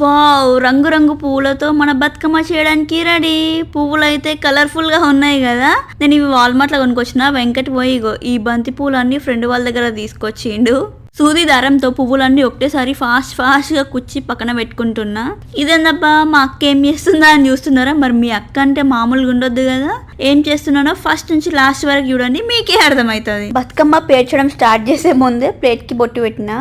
Wow! రంగురంగు పువ్వులతో మన బతుకమ్మ చేయడానికి రెడీ. పువ్వులైతే కలర్‌ఫుల్‌గా ఉన్నాయి గదా! నేను ఇవి వాల్మార్ట్‌లో కొనుక్కొచ్చిన. వెంకట్ పోయి ఇగో ఈ బంతి పూలన్నీ ఫ్రెండ్ వాళ్ళ దగ్గర తీసుకొచ్చిండు. సూది దారంతో పువ్వులన్నీ ఒకటేసారి ఫాస్ట్‌గా కుచ్చి పక్కన పెట్టుకుంటున్నా. ఇదేందబ్బా మా అక్క ఏం చేస్తుందా అని చూస్తున్నారా? మరి మీ అక్క అంటే మామూలుగా ఉండొద్దు కదా! ఏం చేస్తున్నానో ఫస్ట్ నుంచి లాస్ట్ వరకు చూడండి, మీకే అర్థమవుతుంది. బతుకమ్మ పేర్చడం స్టార్ట్ చేసే ముందే ప్లేట్‌కి బొట్టు పెట్టిన.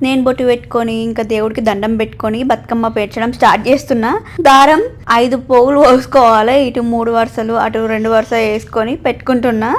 నేను బొట్టు పెట్టుకొని ఇంకా దేవుడికి దండం పెట్టుకొని బతుకమ్మ పేర్చడం స్టార్ట్ చేస్తున్నా. దారం 5 పోగులు పోసుకోవాలి. ఇటు 3 వరుసలు అటు 2 వరుస వేసుకొని పెట్టుకుంటున్నా.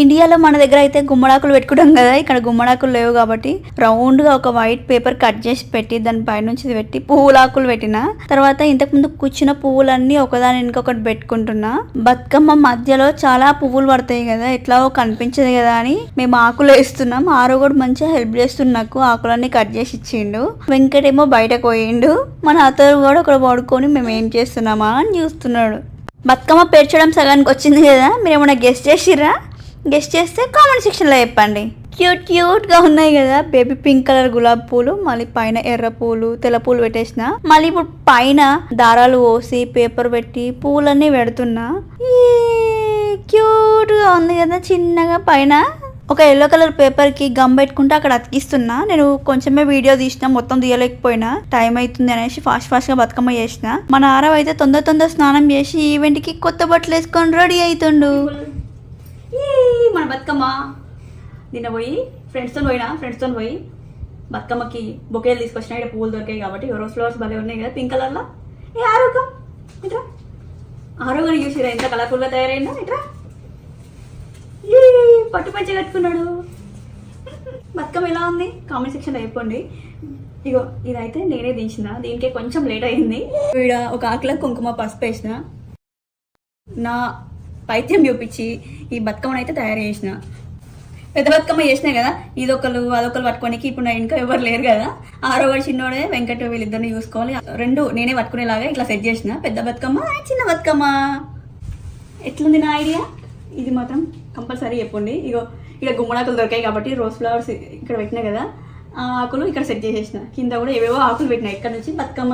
ఇండియాలో మన దగ్గర అయితే గుమ్మడాకులు పెట్టుకుంటాం కదా, ఇక్కడ గుమ్మడాకులు లేవు కాబట్టి రౌండ్గా ఒక వైట్ పేపర్ కట్ చేసి పెట్టి దాని పైనుంచి పెట్టి పువ్వులాకులు పెట్టిన. తర్వాత ఇంతకుముందు కూర్చున్న పువ్వులన్నీ ఒకదాని ఇంకొకటి పెట్టుకుంటున్నా. బతుకమ్మ మధ్యలో చాలా పువ్వులు పడతాయి కదా, ఎట్లాగో కనిపించదు కదా అని మేము ఆకులు వేస్తున్నాం. ఆరో కూడా మంచిగా హెల్ప్ చేస్తుంది నాకు, ఆకులన్నీ కట్ చేసి ఇచ్చిండు. వెంకటేమో బయటకు పోయిండు. మన అతను కూడా ఒకడు పడుకొని మేము ఏం చేస్తున్నామా అని చూస్తున్నాడు. బతుకమ్మ పేర్చడం సగానికి వచ్చింది కదా, మీరు ఏమైనా గెస్ట్ చేసిర్రా? గెస్ట్ చేస్తే కామెంట్ సెక్షన్లో చెప్పండి. క్యూట్గా ఉన్నాయి కదా, బేబీ పింక్ కలర్ గులాబీ పూలు, మళ్ళీ పైన ఎర్ర పూలు తెల్ల పూలు పెట్టేసిన. మళ్ళీ ఇప్పుడు పైన దారాలు పోసి పేపర్ పెట్టి పూలన్నీ పెడుతున్నా. క్యూట్గా ఉంది కదా, చిన్నగా పైన ఒక ఎల్లో కలర్ పేపర్ కి గమ్ పెట్టుకుంటే అక్కడ అతికిస్తున్నా. నేను కొంచెమే వీడియో తీసిన, మొత్తం తీయలేకపోయినా టైం అవుతుంది అనేసి ఫాస్ట్ గా బతుకమ్మ చేసిన. మన ఆరవ అయితే తొందర స్నానం చేసి ఈవెంట్ కి కొత్త బట్టలు వేసుకొని రెడీ అవుతుండు. మన బతుకమ్మ నిన్న పోయి ఫ్రెండ్స్తో పోయి బతుకమ్మకి బొకేలు తీసుకొచ్చిన. ఇక్కడ పువ్వులు దొరికాయి కాబట్టి రోజ్ ఫ్లవర్స్ భలే ఉన్నాయి కదా పింక్ కలర్లో. ఆరోగ్యం ఇట్రా, ఆరోగ్యం చూసిరా ఎంత కలర్ఫుల్గా తయారైందో. ఇట్రా పట్టు పంచ కట్టుకున్నాడు. బతుకమ్మ ఎలా ఉంది కామెంట్ సెక్షన్లో చెప్పండి. ఇగో ఇదైతే నేనే దించిన, దీనికే కొంచెం లేట్ అయింది. ఈడ ఒక ఆకుల కుంకుమ పసుపు వేసిన, నా పైత్యం చూపించి ఈ బతుకమ్మను అయితే తయారు చేసిన. పెద్ద బతుకమ్మ చేసినాయి కదా, ఇదొకరు అదొకరు పట్టుకోనికి ఇప్పుడు నా ఇంకా ఎవరు లేరు కదా. ఆరో వాడు చిన్నోడే వెంకట వీళ్ళిద్దరిని చూసుకోవాలి. 2 నేనే పట్టుకునేలాగా ఇట్లా సెట్ చేసిన. పెద్ద బతుకమ్మ చిన్న బతుకమ్మ. ఎట్లుంది నా ఐడియా? ఇది మాత్రం కంపల్సరీ చెప్పండి. ఇగో ఇక్కడ గుమ్మడాకులు దొరికాయి కాబట్టి రోజ్ ఫ్లవర్స్ ఇక్కడ పెట్టినా కదా, ఆ ఆకులు ఇక్కడ సెట్ చేసేసిన. కింద కూడా ఏవేవో ఆకులు పెట్టినా. ఇక్కడ నుంచి బతుకమ్మ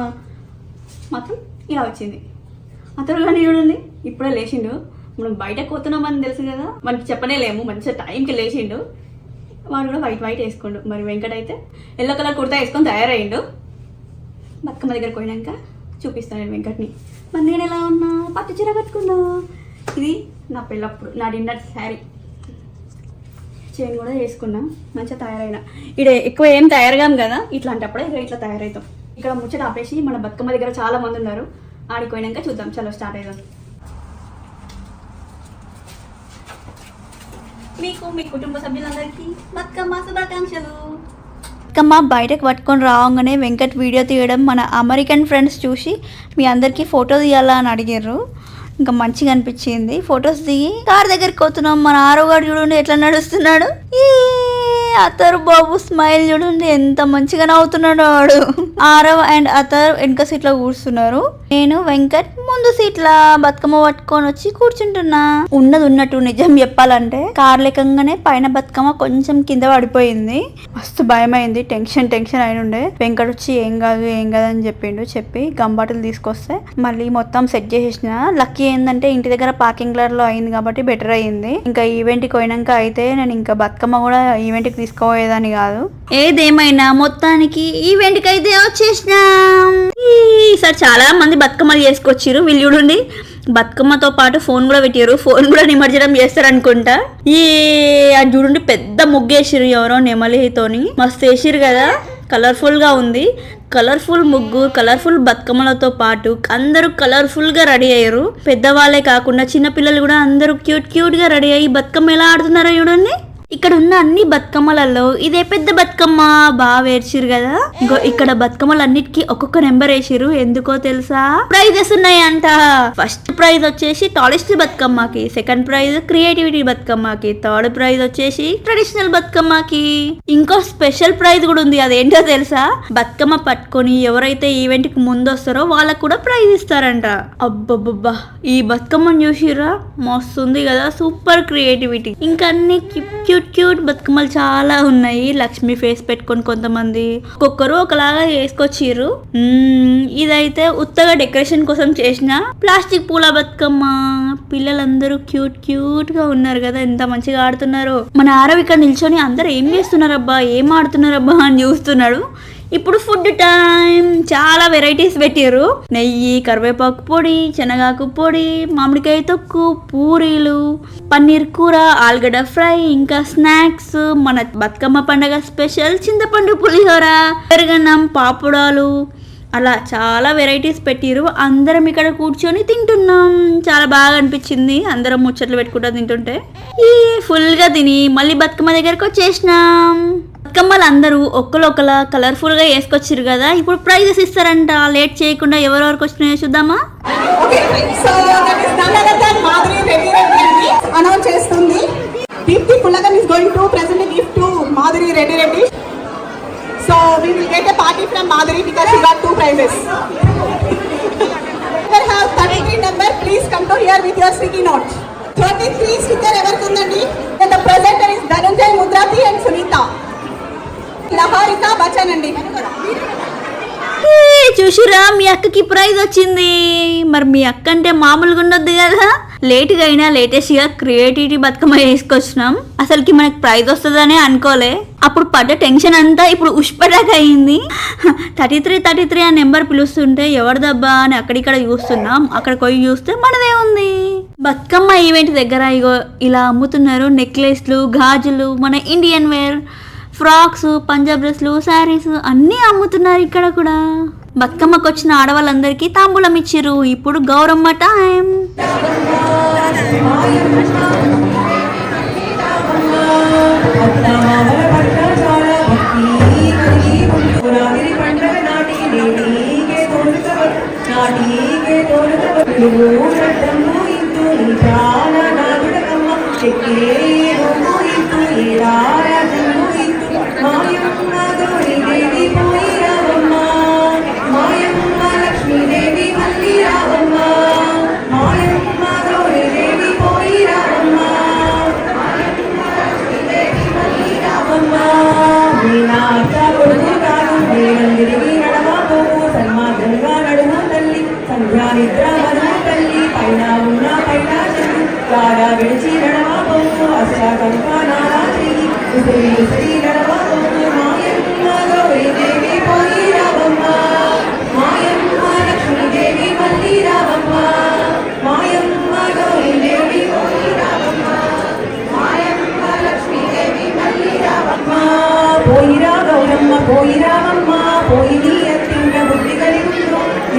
మాత్రం ఇలా వచ్చింది. అతను కానీ చూడండి ఇప్పుడే లేచిండు. మనం బయటకు పోతున్నామని తెలుసు కదా, మనకి చెప్పనే లేము. మంచిగా టైంకి లేచిండు. వాడు కూడా వైట్ వేసుకోండు. మరి వెంకట అయితే ఎల్లో కలర్ కుర్తా వేసుకొని తయారయ్యిండు. బతుకమ్మ దగ్గర పోయినాక చూపిస్తాను నేను వెంకట్ని. మరి నేను ఎలా ఉన్నా, పట్టు చీర కట్టుకున్నా. ఇది నా పెళ్ళప్పుడు నా డిన్నర్ శారీ. చైన్ కూడా వేసుకున్నా. మంచిగా తయారైనా. ఇక్కడ ఎక్కువ ఏం తయారుగాం కదా, ఇట్లాంటప్పుడే ఇట్లా తయారవుతాం. ఇక్కడ ముచ్చట ఆపేసి మన బతుకమ్మ దగ్గర చాలా మంది ఉన్నారు, ఆడిపోయినాక చూద్దాం. చలో స్టార్ట్ అవుదాం. మీకు మీ కుటుంబ సభ్యులందరికీ బతుకమ్మ శుభాకాంక్షలు. బతుకమ్మ బయటకు పట్టుకొని రాగానే వెంకట్ వీడియో తీయడం మన అమెరికన్ ఫ్రెండ్స్ చూసి మీ అందరికీ ఫోటో తీయాలా అని అడిగారు. ఇంకా మంచిగా అనిపించింది. ఫొటోస్ దిగి కార్ దగ్గరికి పోతున్నాం. మన ఆరోగాడు చూడండి ఎట్లా నడుస్తున్నాడు. అతరు బాబు స్మైల్ చూడండి ఎంత మంచిగా నవ్వుతున్నాడు వాడు. ఆరవ్ అండ్ అతర్ వెనక సీట్లో కూర్చున్నారు. నేను వెంకట్ ముందు సీట్ల బతుకమ్మ పట్టుకొని వచ్చి కూర్చుంటున్నా. ఉన్నది ఉన్నట్టు నిజం చెప్పాలంటే కార్ లేకంగానే పైన బతుకమ్మ కొంచెం కింద పడిపోయింది. మస్తు భయమైంది. టెన్షన్ అయిన ఉండే. వెంకట్ వచ్చి ఏం కాదు అని చెప్పిండు. చెప్పి గంబాటలు తీసుకొస్తే మళ్ళీ మొత్తం సెట్ చేసేసిన. లక్కీ ఏంటంటే ఇంటి దగ్గర పార్కింగ్ లో అయింది కాబట్టి బెటర్ అయింది. ఇంకా ఈవెంట్కి పోయినాక అయితే నేను ఇంకా బతుకమ్మ కూడా ఈవెంట్కి తీసుకోపోయేదాన్ని కాదు. ఏదేమైనా మొత్తానికి ఈవెంట్కి అయితే వచ్చేసినాం. ఈసారి చాలా మంది బతుకమ్మలు చేసుకొచ్చిర్రు. వీళ్ళు చూడండి బతుకమ్మతో పాటు ఫోన్ కూడా పెట్టారు. ఫోన్ కూడా నిమజ్జనం చేస్తారు అనుకుంటా. అది చూడండి పెద్ద ముగ్గేసిరు ఎవరో నెమలితోని. మస్తు వేసిరు కదా, కలర్ఫుల్ గా ఉంది. కలర్ఫుల్ ముగ్గు, కలర్ఫుల్ బతుకమ్మలతో పాటు అందరూ కలర్ఫుల్ గా రెడీ అయ్యారు. పెద్దవాళ్ళే కాకుండా చిన్నపిల్లలు కూడా అందరూ క్యూట్ గా రెడీ అయ్యి బతుకమ్మ ఎలా ఆడుతున్నారో చూడండి. ఇక్కడ ఉన్న అన్ని బతుకమ్మలలో ఇదే పెద్ద బతుకమ్మ. బాగా వేర్చిరు కదా. ఇక్కడ బతుకమ్మలు అన్నిటికీ ఒక్కొక్క నెంబర్ వేసిరు. ఎందుకో తెలుసా? ప్రైజెస్ ఉన్నాయంట. ఫస్ట్ ప్రైజ్ వచ్చేసి టాలెస్ట్ బతుకమ్మకి, సెకండ్ ప్రైజ్ క్రియేటివిటీ బతుకమ్మకి, థర్డ్ ప్రైజ్ వచ్చేసి ట్రెడిషనల్ బతుకమ్మకి. ఇంకో స్పెషల్ ప్రైజ్ కూడా ఉంది. అదేంటో తెలుసా? బతుకమ్మ పట్టుకొని ఎవరైతే ఈవెంట్ కి ముందు వస్తారో వాళ్ళకు కూడా ప్రైజ్ ఇస్తారంట. అబ్బబ్బబ్బా, ఈ బతుకమ్మను చూసిరా మస్తు ఉంది కదా, సూపర్ క్రియేటివిటీ. ఇంకా అన్ని క్యూట్ క్యూట్ బతుకమ్మలు చాలా ఉన్నాయి. లక్ష్మి ఫేస్ పెట్టుకొని కొంతమంది ఒక్కొక్కరు ఒకలాగా వేసుకొచ్చిర్రు. ఇదైతే ఉత్తగా డెకరేషన్ కోసం చేసిన ప్లాస్టిక్ పూల బతుకమ్మ. పిల్లలందరూ క్యూట్ క్యూట్ గా ఉన్నారు కదా, ఎంత మంచిగా ఆడుతున్నారు. మన ఆరవ్ ఇక్కడ నిల్చొని అందరు ఏం చేస్తున్నారబ్బా, ఏం ఆడుతున్నారబ్బా అని చూస్తున్నాడు. ఇప్పుడు ఫుడ్ టైం. చాలా వెరైటీస్ పెట్టారు. నెయ్యి, కరివేపాకు పొడి, శనగాకు పొడి, మామిడికాయ తొక్కు, పూరీలు, పన్నీర్ కూర, ఆలుగడ్డ ఫ్రై, ఇంకా స్నాక్స్, మన బతుకమ్మ పండగ స్పెషల్ చింతపండు పులిహోర, పెరుగన్నం, పాపుడాలు, అలా చాలా వెరైటీస్ పెట్టిరు. అందరం ఇక్కడ కూర్చొని తింటున్నాం. చాలా బాగా అనిపించింది అందరం ముచ్చట్లు పెట్టుకుంటా తింటుంటే. ఫుల్గా తిని మళ్ళీ బతుకమ్మ దగ్గరకు వచ్చేసినాం. బతుకమ్మలు అందరూ ఒకలా కలర్ఫుల్ గా వేసుకొచ్చారు కదా. ఇప్పుడు ప్రైజెస్ ఇస్తారంట. లేట్ చేయకుండా ఎవరెవరికి వచ్చినాయో చూద్దామా. అనౌన్స్ చేస్తుంది. Deepti పుల్లగన్ is going to present a gift to Madhuri Reddy. So we will get a party from Madhuri because she got 2 prizes. We have 33 number. Please come to here with your sticky note. 33 sticker ever kundandi. And the presenter is Dhananjay Mudrati and Sunita. Laharita Bachchan andi. చూసిరా, మీ అక్కకి praise వచ్చింది. మరి మీ అక్క అంటే మామూలుగా ఉండొద్దు కదా. లేట్గా అయినా లేటెస్ట్ గా క్రియేటివిటీ బతుకమ్మ వేసుకొచ్చినాం. అసలుకి మనకి ప్రైజ్ వస్తుందనే అనుకోలే. అప్పుడు పడ్డ టెన్షన్ అంతా ఇప్పుడు ఉష్పటాక్ అయింది. 33 ఆ నెంబర్ పిలుస్తుంటే ఎవరిదబ్బా అని అక్కడిక్కడ చూస్తున్నాం. అక్కడికి పోయి చూస్తే మనదే ఉంది. బతుకమ్మ ఈవెంట్ దగ్గర ఇగో ఇలా అమ్ముతున్నారు. నెక్లెస్లు, గాజులు, మన ఇండియన్ వేర్, ఫ్రాక్స్, పంజాబ్ డ్రెస్లు, శారీస్ అన్నీ అమ్ముతున్నారు ఇక్కడ కూడా. బతుకమ్మకు వచ్చిన ఆడవాళ్ళందరికీ తాంబూలం ఇచ్చిర్రు. ఇప్పుడు గౌరమ్మ టైం.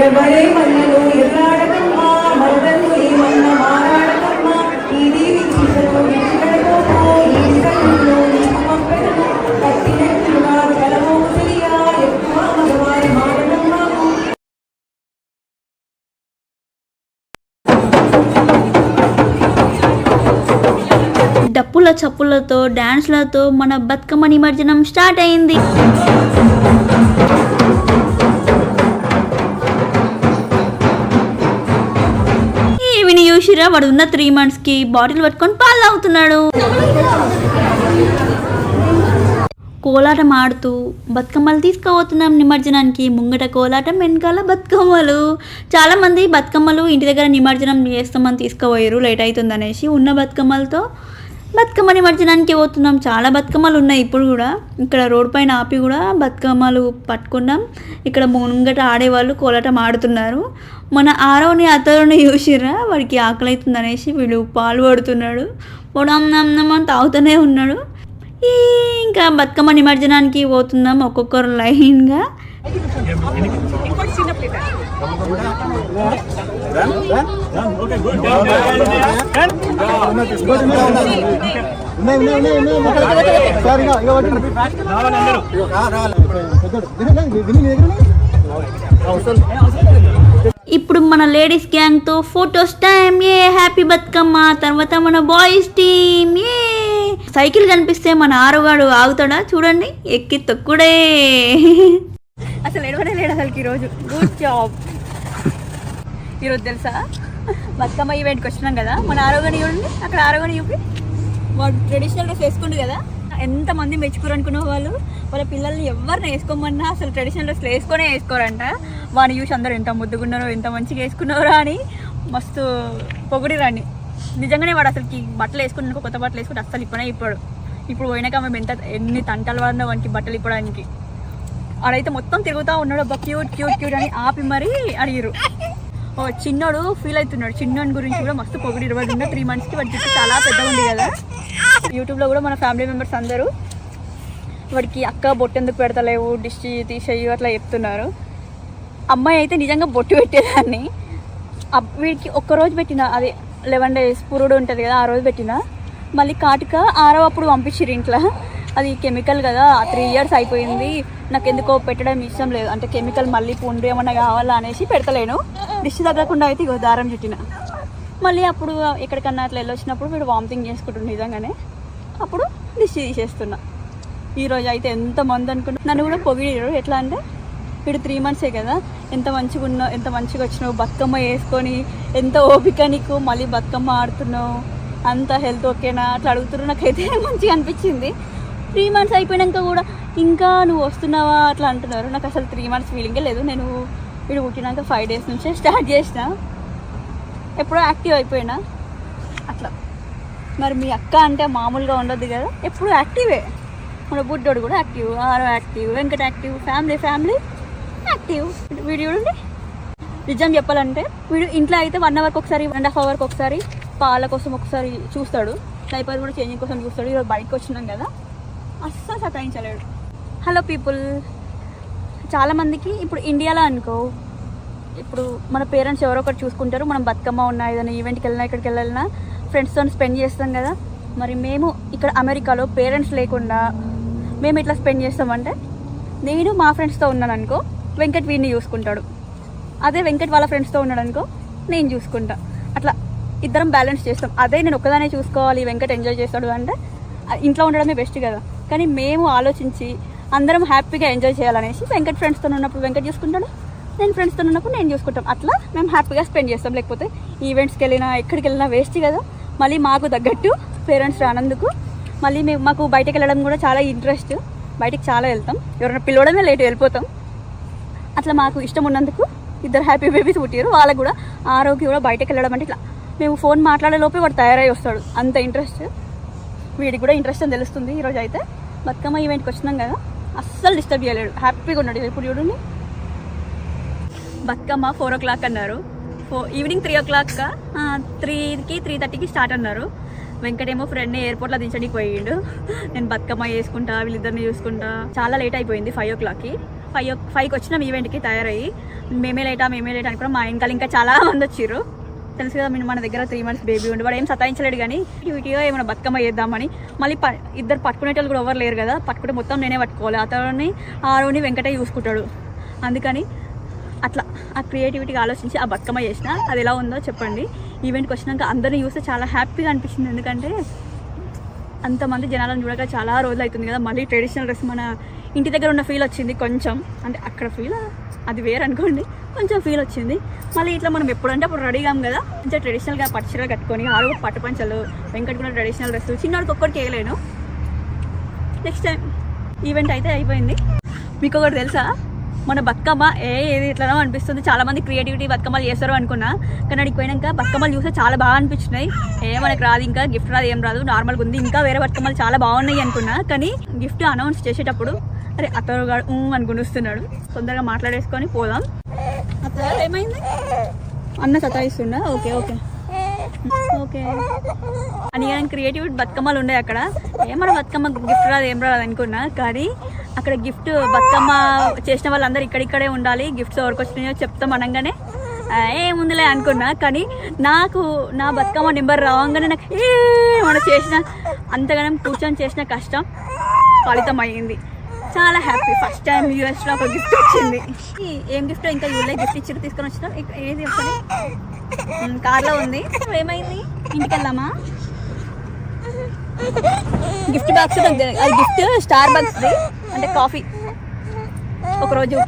ఎవరే మల్లెలు ఎల్లాడకమ్మా, మరదలు ఏమన్న మారాడకమ్మా, ఇది విచిత్రము విచిత్రమో ఈ కళ్ళలో నీకు పంపెదము, కట్టినట్లు వారు కలమో సిరియా ఎక్కువ మగవారి మారడమ్మా. డప్పుల చప్పులతో డాన్స్లతో మన బతుకమ్మ నిమజ్జనం స్టార్ట్ అయింది. చూసిరా, వాడు ఉన్న 3 months కి బాటిల్ పట్టుకొని పాలు తాగుతున్నాడు. కోలాటం ఆడుతూ బతుకమ్మలు తీసుకుపోతున్నాం నిమజ్జనానికి. ముంగట కోలాటం, వెనకాల బతుకమ్మలు. చాలామంది బతుకమ్మలు ఇంటి దగ్గర నిమజ్జనం చేస్తామని తీసుకుపోయారు, లేట్ అవుతుంది అనేసి. ఉన్న బతుకమ్మలతో బతుకమ్మ నిమజ్జనానికి పోతున్నాం. చాలా బతుకమ్మలు ఉన్నాయి ఇప్పుడు కూడా. ఇక్కడ రోడ్ పైన ఆపి కూడా బతుకమ్మలు పట్టుకున్నాం. ఇక్కడ ముంగట ఆడేవాళ్ళు కోలాటం ఆడుతున్నారు. మన ఆరవని అతరుని చూసిరా, వాడికి ఆకలి అవుతుంది అనేసి వీడు పాలు పడుతున్నాడు. వాడు అన్నం తాగుతూనే ఉన్నాడు. ఇంకా బతుకమ్మ నిమజ్జనానికి పోతున్నాం ఒక్కొక్కరు లైన్గా. ఇప్పుడు మన లేడీస్ గ్యాంగ్ తో ఫోటోస్ టైం. హ్యాపీ బతుకమ్మ. తర్వాత మన బాయ్స్ టీమ్. సైకిల్ కనిపిస్తే మన ఆరుగాడు ఆగుతాడా చూడండి, ఎక్కి తొక్కుడే. అసలు ఎడవనే లేడు అసలుకి ఈరోజు. Good job. ఈరోజు తెలుసా బతుకమ్మ ఈవెంట్కి వచ్చినాం కదా, మన ఆరోగ్యాన్ని చూడండి. అక్కడ ఆరోగ్యాన్ని చూపి వాడు ట్రెడిషనల్ డ్రెస్ వేసుకుండు కదా, ఎంతమంది మెచ్చుకోరు అనుకున్న వాళ్ళు వాళ్ళ పిల్లల్ని ఎవరిని వేసుకోమన్నా అసలు ట్రెడిషనల్ డ్రెస్లు వేసుకోరంట. వాడిని చూసి అందరూ ఎంత ముద్దుగున్నారో ఎంత మంచిగా వేసుకున్నారో అని మస్తు పొగిడిరండి. నిజంగానే వాడు అసలుకి బట్టలు వేసుకున్నాక కొత్త బట్టలు వేసుకుంటే అస్సలు ఇప్పుడు పోయినాక మేము ఎన్ని తంటలు వాడినా వానికి బట్టలు ఇప్పడానికి. వాడైతే మొత్తం తిరుగుతూ ఉన్నాడు, అబ్బా క్యూట్ అని ఆపి మరీ అడిగిరు. ఓ చిన్నోడు ఫీల్ అవుతున్నాడు, చిన్నోడి గురించి కూడా మస్తు పొగిడిరు. వాడు ఉన్న 3 monthsకి వాడి జుట్టు చాలా పెద్దగా ఉంది కదా. యూట్యూబ్లో కూడా మన ఫ్యామిలీ మెంబర్స్ అందరూ వాడికి అక్క బొట్టు ఎందుకు పెడతలేవు, డిష్ తీసేయు అట్లా చెప్తున్నారు. అమ్మాయి అయితే నిజంగా బొట్టు పెట్టేదాన్ని. వీడికి ఒక్కరోజు పెట్టిన, అది 11 days పురుడు ఉంటుంది కదా, ఆ రోజు పెట్టిన. మళ్ళీ కాటుక 6వ అప్పుడు పంపించిరు ఇంట్లో. అది కెమికల్ కదా, 3 years అయిపోయింది, నాకు ఎందుకో పెట్టడం ఇష్టం లేదు, అంటే కెమికల్ మళ్ళీ పుండు ఏమన్నా కావాలా అనేసి పెడతలేను. దిష్టి తగ్గకుండా అయితే ఇగో దారం చుట్టిన. మళ్ళీ అప్పుడు ఎక్కడికన్నా అట్లా వెళ్ళొచ్చినప్పుడు వీడు వామిటింగ్ చేసుకుంటుంది నిజంగానే, అప్పుడు దిష్టి తీసేస్తున్నా. ఈరోజు అయితే ఎంతమంది అనుకున్నా నన్ను కూడా పొగిడిరు. ఎట్లా అంటే వీడు 3 months కదా, ఎంత మంచిగా వచ్చినావు, బతుకమ్మ వేసుకొని ఎంత ఓపిక నీకు, మళ్ళీ బతుకమ్మ ఆడుతున్నావు, అంత హెల్త్ ఓకేనా అట్లా అడుగుతున్నారు. నాకైతే మంచిగా అనిపించింది. 3 months అయిపోయాక కూడా ఇంకా నువ్వు వస్తున్నావా అట్లా అంటున్నారు. నాకు అసలు 3 months ఫీలింగే లేదు. నేను వీడు పుట్టినాక 5 days నుంచే స్టార్ట్ చేసిన, ఎప్పుడో యాక్టివ్ అయిపోయినా అట్లా. మరి మీ అక్క అంటే మామూలుగా ఉండొద్దు కదా, ఎప్పుడు యాక్టివే. మన బుడ్డోడు కూడా యాక్టివ్, ఆరో active, Venkata active, family active. వీడు చూడండి, నిజం చెప్పాలంటే వీడు ఇంట్లో అయితే 1 hourకి ఒకసారి 1.5 hourకి ఒకసారి పాల కోసం ఒకసారి చూస్తాడు, డైపర్ కూడా చేంజింగ్ కోసం చూస్తాడు. ఈరోజు బయటకు వచ్చినాం కదా, అస్సలు సతాయించలేడు. హలో పీపుల్, చాలామందికి ఇప్పుడు ఇండియాలో అనుకో, ఇప్పుడు మన పేరెంట్స్ ఎవరో ఒకటి చూసుకుంటారు. మనం బతుకమ్మ ఉన్నా ఏదైనా ఈవెంట్కి వెళ్ళినా ఎక్కడికి వెళ్ళినా ఫ్రెండ్స్తో స్పెండ్ చేస్తాం కదా. మరి మేము ఇక్కడ అమెరికాలో పేరెంట్స్ లేకుండా మేము ఎట్లా స్పెండ్ చేస్తామంటే, నేను మా ఫ్రెండ్స్తో ఉన్నాను అనుకో, వెంకట్ వీడిని చూసుకుంటాడు. అదే వెంకట్ వాళ్ళ ఫ్రెండ్స్తో ఉన్నాడు అనుకో, నేను చూసుకుంటా. అట్లా ఇద్దరం బ్యాలెన్స్ చేస్తాం. అదే నేను ఒక్కదానే చూసుకోవాలి, వెంకట్ ఎంజాయ్ చేస్తాడు అంటే ఇంట్లో ఉండడమే బెస్ట్ కదా. కానీ మేము ఆలోచించి అందరం హ్యాపీగా ఎంజాయ్ చేయాలనేసి వెంకట్ ఫ్రెండ్స్తో ఉన్నప్పుడు వెంకట్ చూసుకుంటాడు, నేను ఫ్రెండ్స్తో ఉన్నప్పుడు నేను చూసుకుంటాం. అట్లా మేము హ్యాపీగా స్పెండ్ చేస్తాం. లేకపోతే ఈవెంట్స్కి వెళ్ళినా ఎక్కడికి వెళ్ళినా వేస్ట్ కదా. మళ్ళీ మాకు తగ్గట్టు పేరెంట్స్ రానందుకు మళ్ళీ మాకు బయటకు వెళ్ళడం కూడా చాలా ఇంట్రెస్ట్, బయటకు చాలా వెళ్తాం. ఎవరైనా పిలవడమే లేట్ వెళ్ళిపోతాం. అట్లా మాకు ఇష్టం ఉన్నందుకు 2 హ్యాపీ బేబీస్ పుట్టారు. వాళ్ళకు కూడా ఆరోగ్యం కూడా బయటకు వెళ్ళడం అంటే ఇట్లా మేము ఫోన్ మాట్లాడే లోపే వాడు తయారై వస్తాడు, అంత ఇంట్రెస్ట్. వీడికి కూడా ఇంట్రెస్ట్ అని తెలుస్తుంది. ఈరోజు అయితే బతుకమ్మ ఈవెంట్కి వచ్చినాం కదా, అస్సలు డిస్టర్బ్ చేయలేడు, హ్యాపీగా ఉన్నాడు. ఇప్పుడు చూడండి, బతుకమ్మ 4 o'clock అన్నారు, ఈవినింగ్ 3 o'clock, 3కి 3:30కి స్టార్ట్ అన్నారు. వెంకటేమో ఫ్రెండ్ని ఎయిర్పోర్ట్లో దించడానికి పోయిండు. నేను బతుకమ్మ వేసుకుంటా, వీళ్ళిద్దరిని చూసుకుంటా. చాలా లేట్ అయిపోయింది. 5 o'clockకి 5కి వచ్చినాం ఈవెంట్కి తయారయ్యి. మేమే లేటా అనుకున్నాం. మా వెనకాల ఇంకా చాలా మంది వచ్చిర్రు. తెలుసు కదా, మన దగ్గర 3 months బేబీ ఉండి వాడు ఏం సతాయించలేడు. కానీ వీటియో ఏమైనా బతుకమ్మ చేద్దామని మళ్ళీ ఇద్దరు పట్టుకునేటోళ్ళు కూడా ఎవరు లేరు కదా, పట్టుకుంటే మొత్తం నేనే పట్టుకోవాలి. అతన్ని ఆరోని వెంకటే చూసుకుంటాడు. అందుకని అట్లా ఆ క్రియేటివిటీగా ఆలోచించి ఆ బతుకమ్మ చేసిన. అది ఎలా ఉందో చెప్పండి. ఈవెంట్కి వచ్చినాక అందరినీ చూస్తే చాలా హ్యాపీగా అనిపించింది. ఎందుకంటే అంతమంది జనాలను చూడక చాలా రోజులు అవుతుంది కదా. మళ్ళీ ట్రెడిషనల్ డ్రెస్ మన ఇంటి దగ్గర ఉన్న ఫీల్ వచ్చింది కొంచెం. అంటే అక్కడ ఫీల్ అది వేరు అనుకోండి, కొంచెం ఫీల్ వచ్చింది. మళ్ళీ ఇట్లా మనం ఎప్పుడంటే అప్పుడు రెడీగాం కదా, కొంచెం ట్రెడిషనల్గా పట్టుచీరలు కట్టుకొని, ఆరు పట్టు పంచలు, వెంకట్ కూడా ట్రెడిషనల్ డ్రెస్, చిన్నవాడికి ఒక్కడికి వేయలేను. నెక్స్ట్ టైం ఈవెంట్ అయితే అయిపోయింది. మీకు ఒకటి తెలుసా, మన బతుకమ్మ ఏది ఇట్లానో అనిపిస్తుంది. చాలామంది క్రియేటివిటీ బతుకమ్మలు చేస్తారు అనుకున్నా, కానీ అడిగి పోయినాక బతుకమ్మలు చూస్తే చాలా బాగా అనిపించినాయి. మనకు రాదు, ఇంకా గిఫ్ట్ రాదు, ఏం రాదు, నార్మల్గా ఉంది. ఇంకా వేరే బతుకమ్మలు చాలా బాగున్నాయి అనుకున్నా, కానీ గిఫ్ట్ అనౌన్స్ చేసేటప్పుడు అరే అతగాడు అని గుణిస్తున్నాడు. తొందరగా మాట్లాడేసుకొని పోదాం. అతను ఏమైంది అన్న సతాయిస్తుండా? ఓకే ఓకే ఓకే అని క్రియేటివిటీ బతుకమ్మలు ఉండే అక్కడ. మన బతుకమ్మ గిఫ్ట్ రాదు, ఏం రాదు అనుకున్నా, కానీ అక్కడ గిఫ్ట్ బతుకమ్మ చేసిన వాళ్ళందరూ ఇక్కడిక్కడే ఉండాలి, గిఫ్ట్స్ ఎవరికి వచ్చినాయో చెప్తాం అనగానే ఏముందిలే అనుకున్నా. కానీ నాకు నా బతుకమ్మ నెంబర్ రావంగానే నాకు మనం చేసిన అంతగానం కూర్చొని చేసిన కష్టం ఫలితం అయ్యింది. చాలా హ్యాపీ. ఫస్ట్ టైం యూఎస్లో ఒక గిఫ్ట్ వచ్చింది. ఏం గిఫ్ట్ ఇంకా ఇవ్వలే, గిఫ్ట్ ఇచ్చి తీసుకొని వచ్చినా. ఏది వస్తుంది, కార్లో ఉంది. ఏమైంది, ఇంటికి వెళ్దామా? గిఫ్ట్ బాక్స్, అది గిఫ్ట్ స్టార్ బక్స్ది, అంటే కాఫీ. ఒకరోజు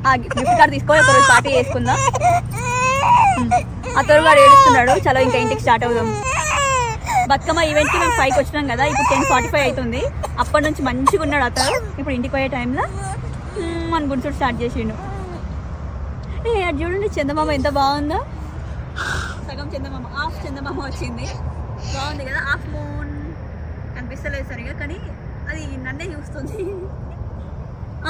ఆ గిఫ్ట్ కార్డ్ తీసుకొని ఒకరోజు పార్టీ చేసుకుందాం. ఆ తొరగాడు ఏడుస్తున్నాడు. చలో ఇంకా ఇంటికి స్టార్ట్ అవుదాం. బతుకమ్మ ఈవెంట్కి మేము 5కి వచ్చినాం కదా, ఇప్పుడు 10:45 అవుతుంది. అప్పటి నుంచి మంచిగా ఉన్నాడు అతను. ఇప్పుడు ఇంటికి పోయే టైంలో మన గుంటూరు స్టార్ట్ చేసిండు. అది చూడండి చందమామ ఎంత బాగుందో. సగం చందమామ, హాఫ్ చందమామ వచ్చింది. బాగుంది కదా, హాఫ్ మూన్ అనిపిస్తలేదు సరిగా, కానీ అది నన్నే చూస్తుంది.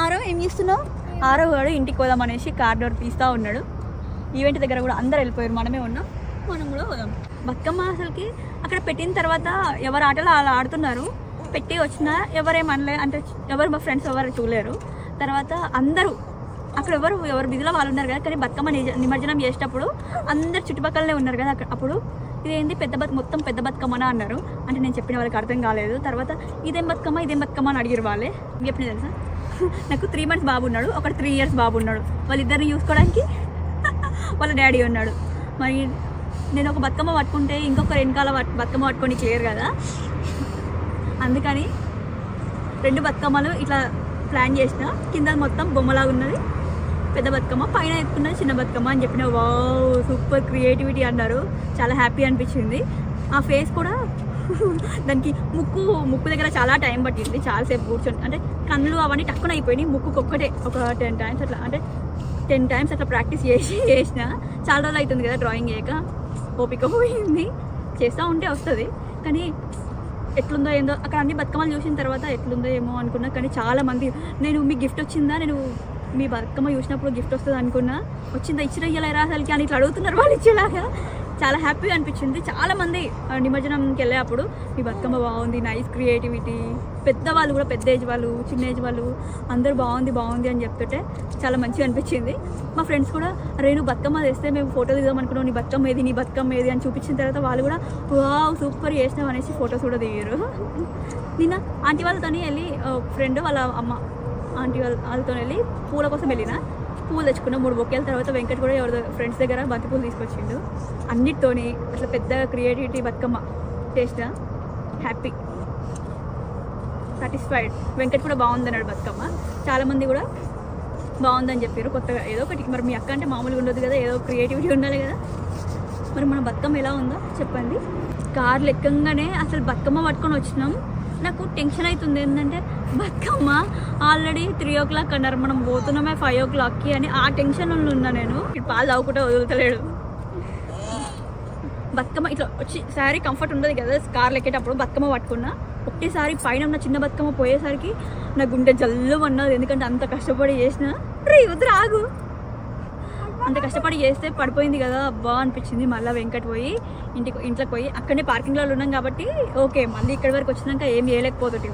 ఆరో ఏం చేస్తున్నావు? ఆరో వాడు ఇంటికి పోదాం అనేసి కార్ డోర్ తీస్తూ ఉన్నాడు. ఈవెంట్ దగ్గర కూడా అందరు వెళ్ళిపోయారు, మనమే ఉన్నాం, మనం కూడా పోదాం. బతుకమ్మ అసలుకి అక్కడ పెట్టిన తర్వాత ఎవరు ఆటలు అలా ఆడుతున్నారు. పెట్టి వచ్చినా ఎవరేమనలే, అంటే ఎవరు మా ఫ్రెండ్స్ ఎవరు చూడలేరు. తర్వాత అందరూ అక్కడ ఎవరు బిజీలో వాళ్ళు ఉన్నారు కదా, కానీ బతుకమ్మ నిమజ్జనం చేసేటప్పుడు అందరు చుట్టుపక్కలనే ఉన్నారు కదా. అప్పుడు ఇదేంటి మొత్తం పెద్ద బతుకమ్మనా అన్నారు. అంటే నేను చెప్పిన వాళ్ళకి అర్థం కాలేదు. తర్వాత ఇదేం బతుకమ్మ అని అడిగారు వాళ్ళే. చెప్పిన తెలుసా, నాకు 3 months బాబు ఉన్నాడు, ఒకటి 3 years బాబు ఉన్నాడు. వాళ్ళిద్దరిని చూసుకోవడానికి వాళ్ళ డాడీ ఉన్నాడు. మరి నేను ఒక బతుకమ్మ పట్టుకుంటే ఇంకొకరు వెనకాల బతుకమ్మ పట్టుకొని చేయరు కదా, అందుకని 2 బతుకమ్మలు ఇట్లా ప్లాన్ చేసిన. కింద మొత్తం బొమ్మలాగా ఉన్నది పెద్ద బతుకమ్మ, పైన ఎత్తుకున్నది చిన్న బతుకమ్మ అని చెప్పిన. వావ్ సూపర్ క్రియేటివిటీ అన్నారు. చాలా హ్యాపీ అనిపించింది. ఆ ఫేస్ కూడా దానికి ముక్కు దగ్గర చాలా టైం పట్టింది, చాలాసేపు కూర్చొని. అంటే కళ్ళు అవన్నీ టక్కున అయిపోయినాయి. ముక్కుకు ఒక్కటే ఒక 10 times అట్లా, అంటే 10 times అట్లా ప్రాక్టీస్ చేసిన. చాలా రోజులు అవుతుంది కదా డ్రాయింగ్ చేయక, ఓపిక పోయింది. చేస్తూ ఉంటే వస్తుంది, కానీ ఎట్లుందో ఏందో అక్కడ అన్ని బతుకమ్మలు చూసిన తర్వాత ఎట్లుందో ఏమో అనుకున్నా. కానీ చాలామంది నేను మీకు గిఫ్ట్ వచ్చిందా, నేను మీ బతుకమ్మ చూసినప్పుడు గిఫ్ట్ వస్తుంది అనుకున్నా, వచ్చిందా ఇచ్చిన ఇయ్యలేరా అసలుకి అని ఇట్లా అడుగుతున్నారు వాళ్ళు ఇచ్చేలాగా. చాలా హ్యాపీగా అనిపించింది. చాలామంది నిమజ్జనంకి వెళ్ళే అప్పుడు మీ బతుకమ్మ బాగుంది, నైస్ క్రియేటివిటీ, పెద్దవాళ్ళు కూడా, పెద్ద ఏజ్ వాళ్ళు, చిన్న ఏజ్ వాళ్ళు అందరూ బాగుంది అని చెప్తుంటే చాలా మంచిగా అనిపించింది. మా ఫ్రెండ్స్ కూడా అరే నువ్వు బతుకమ్మ తెస్తే మేము ఫోటో దిగుదాం అనుకున్నావు, నీ బతుకమ్మ ఏది అని చూపించిన తర్వాత వాళ్ళు కూడా వావ్ సూపర్ చేసినావు అనేసి ఫొటోస్ కూడా దిగారు. నిన్న ఆంటీ వాళ్ళతో వెళ్ళి ఫ్రెండ్ వాళ్ళ అమ్మ ఆంటీ వాళ్ళతో వెళ్ళి పూల కోసం వెళ్ళిన. పూలు తెచ్చుకున్నాం 3 బొకేల. తర్వాత వెంకట్ కూడా ఎవరి ఫ్రెండ్స్ దగ్గర బంతి పూలు తీసుకొచ్చిండు. అన్నిటితోని అట్లా పెద్ద క్రియేటివిటీ బతుకమ్మ చేసిన. Happy, satisfied. వెంకట్ కూడా బాగుందన్నాడు బతుకమ్మ. చాలామంది కూడా బాగుందని చెప్పారు. కొత్తగా ఏదో ఒకటి, మరి మీ అక్క అంటే మామూలుగా ఉండదు కదా, ఏదో క్రియేటివిటీ ఉండాలి కదా. మరి మన బతుకమ్మ ఎలా ఉందో చెప్పండి. కార్లు ఎక్కంగానే అసలు బతుకమ్మ పట్టుకొని వచ్చినాం. నాకు టెన్షన్ అవుతుంది ఏంటంటే బతుకమ్మ ఆల్రెడీ 3 o'clock అన్నారు, మనం పోతున్నామే 5 o'clockకి అని. ఆ టెన్షన్లో ఉన్నా నేను. ఇటు పాలు తాగుకుంటే వదులుతలేడు. బతుకమ్మ ఇట్లా వచ్చి సారీ కంఫర్ట్ ఉండదు కదా కార్లు ఎక్కేటప్పుడు. బతుకమ్మ పట్టుకున్నా, ఒకటేసారి పైన ఉన్న చిన్న బతుకమ్మ పోయేసరికి నా గుండె జల్లు అన్నది. ఎందుకంటే అంత కష్టపడి చేసిన. వద్దు ఆగు, అంత కష్టపడి చేస్తే పడిపోయింది కదా అబ్బా అనిపించింది. మళ్ళీ వెంకట్ పోయి ఇంట్లోకి పోయి అక్కడనే పార్కింగ్లో ఉన్నాం కాబట్టి ఓకే. మళ్ళీ ఇక్కడి వరకు వచ్చినాక ఏం చేయలేకపోతుంది.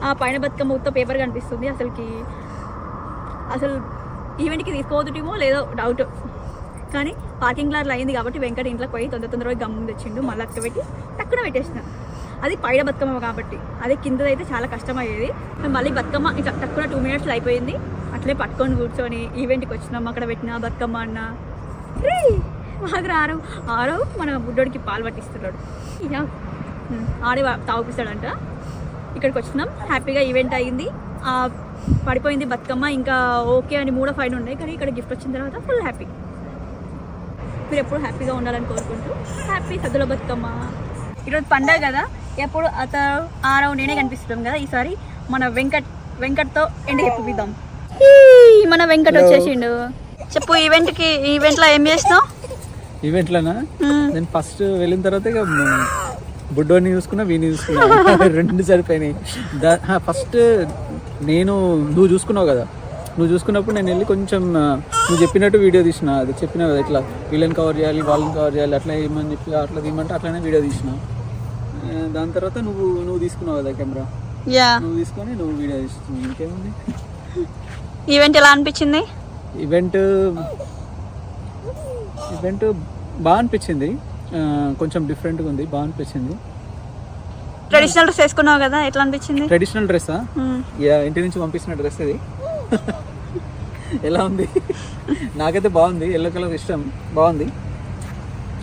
ఆ పైన బతుకమ్మ మొత్తం పేపర్ కనిపిస్తుంది. అసలు ఈవెంట్కి తీసుకోవద్దుటేమో లేదో డౌట్, కానీ పార్కింగ్ లాట్లో అయింది కాబట్టి వెంకట్ ఇంట్లోకి పోయి తొందరగా గమ్ము తెచ్చిండు. మళ్ళీ అక్క పెట్టి టక్కున పెట్టేసిన. అది పైన బతుకమ్మ కాబట్టి, అదే కిందదైతే చాలా కష్టమయ్యేది. మేము మళ్ళీ బతుకమ్మ ఇట్లా తక్కువ 2 minutes అయిపోయింది. అట్లే పట్టుకొని కూర్చొని ఈవెంట్కి వచ్చినాం. అక్కడ పెట్టిన బతుకమ్మ అన్న మాకు ఆరో మన బుడ్డోడికి పాలు పట్టిస్తున్నాడు. ఇక ఆడే తాగిపిస్తాడంట. ఇక్కడికి వచ్చినాం, హ్యాపీగా ఈవెంట్ అయ్యింది. పడిపోయింది బతుకమ్మ, ఇంకా ఓకే అని 3 or 5 ఉన్నాయి. కానీ ఇక్కడ గిఫ్ట్ వచ్చిన తర్వాత ఫుల్ హ్యాపీ. మీరు ఎప్పుడు హ్యాపీగా ఉండాలని కోరుకుంటూ హ్యాపీ సద్దుల బతుకమ్మ. ఈరోజు పండగ కదా, ఎప్పుడు ఆరో నేనే కనిపిస్తున్నాం కదా. ఈసారి మన వెంకట్తో ఎండ్ చెప్పిద్దాం. మన వెంకట్ వచ్చేసిండు. చెప్పు, ఈవెంట్లో ఏం చేస్తావు? ఈవెంట్లోనా, నేను ఫస్ట్ వెళ్ళిన తర్వాత ఇక బుడ్డోని చూసుకున్నా, వీని చూసుకున్నా, 2 సరిపోయినాయి. ఫస్ట్ నువ్వు చూసుకున్నావు కదా, నువ్వు చూసుకున్నప్పుడు నేను వెళ్ళి కొంచెం నువ్వు చెప్పినట్టు వీడియో తీసిన. అది చెప్పినా కదా ఇట్లా వీళ్ళని కవర్ చేయాలి, వాళ్ళని కవర్ చేయాలి, అట్లా ఏమని చెప్పి అట్లా తీయమంటే అట్లానే వీడియో తీసిన. దాని తర్వాత నువ్వు తీసుకున్నావు కదా కెమెరా, నువ్వు తీసుకొని నువ్వు వీడియో తీస్తున్నావు. ఇంకేముంది. ఈవెంట్ ఎలా అనిపించింది? ఈవెంట్ బాగా అనిపించింది. కొంచెం డిఫరెంట్గా ఉంది, బాగా అనిపించింది. ట్రెడిషనల్ డ్రెస్ వేసుకున్నావు కదా, ఎట్లా అనిపించింది? ట్రెడిషనల్ డ్రెస్సా? ఇంటి నుంచి పంపిస్తున్న డ్రెస్ ఇది. ఎలా ఉంది? నాకైతే బాగుంది, ఎల్లో కలర్ ఇష్టం, బాగుంది.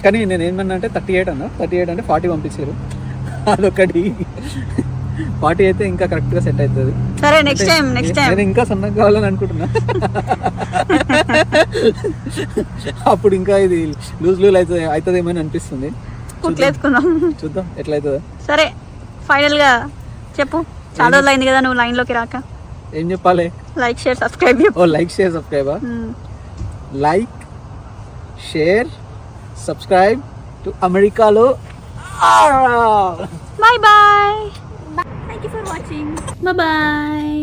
కానీ నేను ఏమన్నా అంటే 38 అన్నా, 38 అంటే 40 పంపించారు. అదొకటి 40 అయితే ఇంకా కరెక్ట్గా సెట్ అవుతుంది. సరే నెక్స్ట్ టైం నేను ఇంకా సన్నగా కావాలని అనుకుంటున్నా. అప్పుడు ఇంకా ఇది లూజ్ అవుతుందేమో అని అనిపిస్తుంది. కుట్లు వేసుకుందాం. చూద్దాం ఎట్లయితుందో. సరే ఫైనల్గా చెప్పు, చాలా రోజులు అయింది కదా నువ్వు లైన్లోకి రాక. ఏం చెప్పాలి? Like share subscribe. ఓ లైక్ షేర్ సబ్స్క్రైబా? లైక్ షేర్ సబ్స్క్రైబ్ టు అమెరికాలో. Bye bye. Thank you for watching. Bye bye.